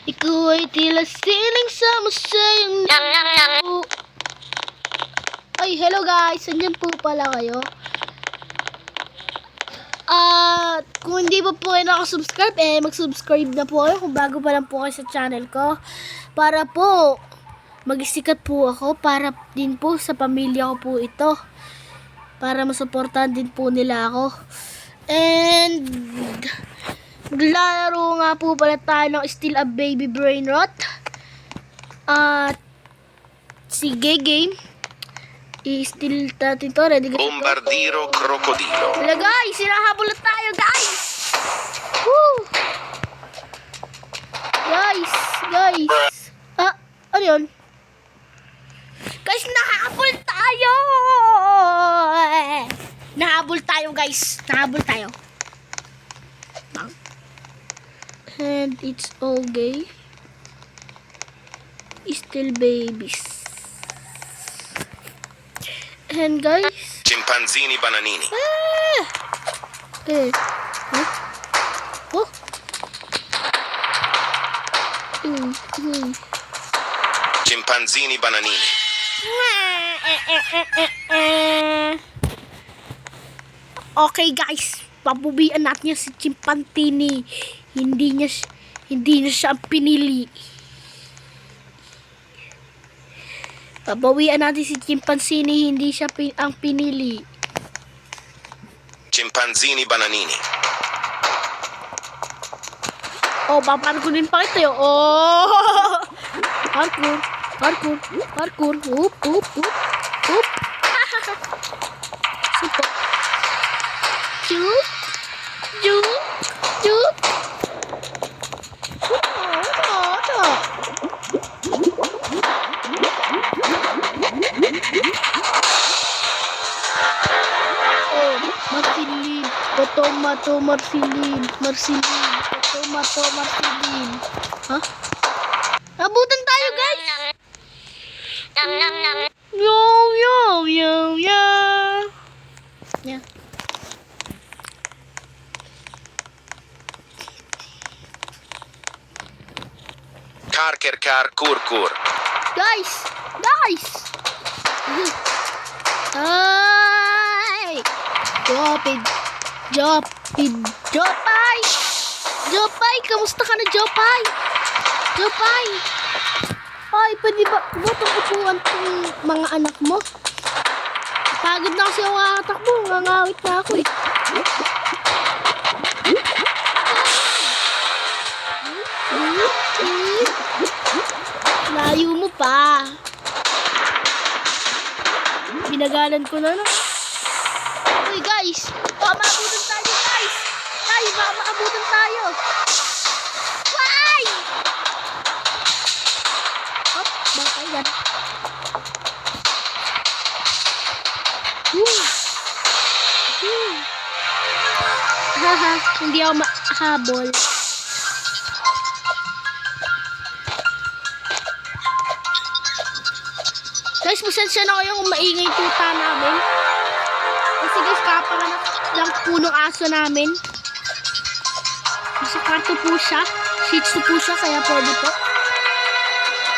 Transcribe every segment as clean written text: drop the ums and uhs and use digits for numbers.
Ikaw ay tila sining sa musayang niyo. Ay, hello guys. Andyan po pala kayo. Kung hindi pa po kayo nakasubscribe, mag-subscribe na po kayo kung bago pa lang po kayo sa channel ko. Para po, magsikat po ako. Para din po sa pamilya ko po ito. Para masuportahan din po nila ako. And maglaro nga po pala tayo ng Still a Baby Brain Rot. Sige, game. I-still natin to. Ready? Bombardiro Crocodilo. Wala guys, sinahabol na tayo guys. Woo! Guys. Ano yun? Guys, nahabol tayo. Nahabol tayo guys. Nahabol tayo. And it's all gay. Still babies. And guys, Chimpanzini Bananini. Oh. Chimpanzini Bananini. Okay guys, pabubian natin si Chimpanzini. Hindi niya siya ang pinili. Pabawian natin si Chimpanzini, hindi siya ang pinili. Chimpanzini Bananini. Oh, paparkurin pa kita yun. Oh! Parkour. Hoop. Super. Juke. Tomato Marceline. Tomato Marceline. Hah? Abutan tayo, guys. Yo. Yeah. Kar Kur. Guys. Ay! Jopay, kamusta ka na, Jopay? Ay, pwede ba upuan tong mga anak mo? Pagod na kasi ako kakatakbo, ngangawit na ako eh. Layo mo pa. Binagalan ko na, no? Uy, guys. Baka maabutan tayo, guys. Baka maabutan tayo. Why? Hop, baka yan. Haha, hindi ako mahabol. Guys, pasensya na kayo kung maingay tuta namin. Kasi guys, kapanganak ng punong aso namin. Kasi karto po siya. Shih Tzu po siya, kaya pwede po.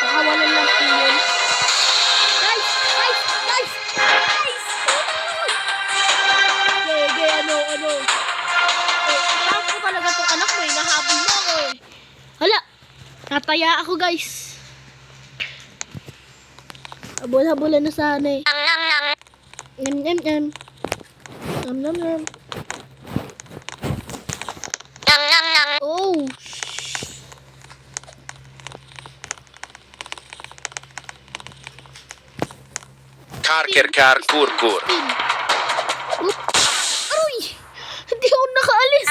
Nakawalan lang po yun. Guys! Okay, ano? Itakot ko talaga itong anak mo eh. Nahabol mo ako eh. Hala! Nataya ako guys. Habol-habolan na sana eh. Nom. Oh. Kar Kur. Aroy! Hindi ako nakaalis.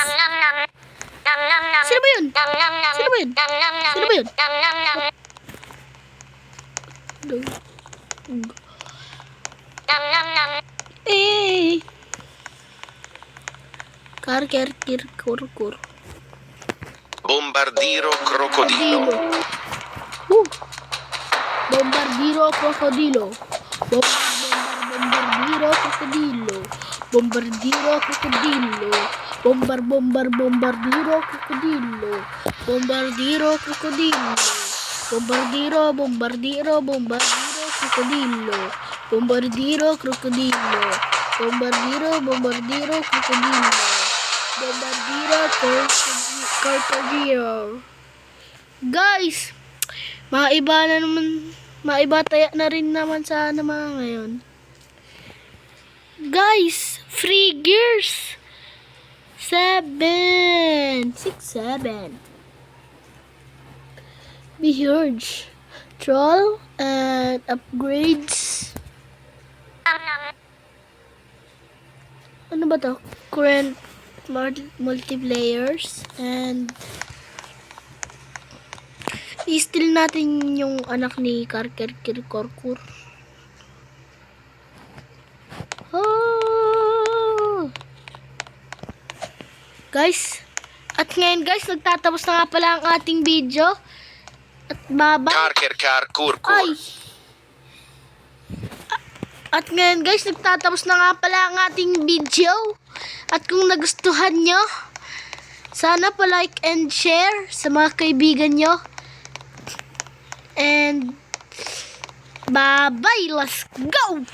Sino ba yun? Kur. Bombardiro Crocodilo. Bombardiro Crocodilo. Bombardiro Crocodilo. Bombardiro, krokodilo. Bombardiro, bombardiro, bombardiro, krokodilo. Bombardiro, krokodilo. Bombardiro, bombardiro, krokodilo. Bombardiro, krokodilo. Guys, maiba na naman, maiba taya na rin naman sana mga ngayon. Guys, free gears. 7, 6, 7. Be huge. Troll and upgrades. Ano ba to? Current multiplayers and i-steal natin yung anak ni Karkerkirkorkur. Oh! Guys, at ngayon guys, nagtatapos na nga pala ang ating video. At bye-bye. Karkerkarkurkur. Ay! At ngayon guys, nagtatapos na nga pala ang ating video. At kung nagustuhan nyo, sana pa-like and share sa mga kaibigan nyo. And bye-bye, let's go!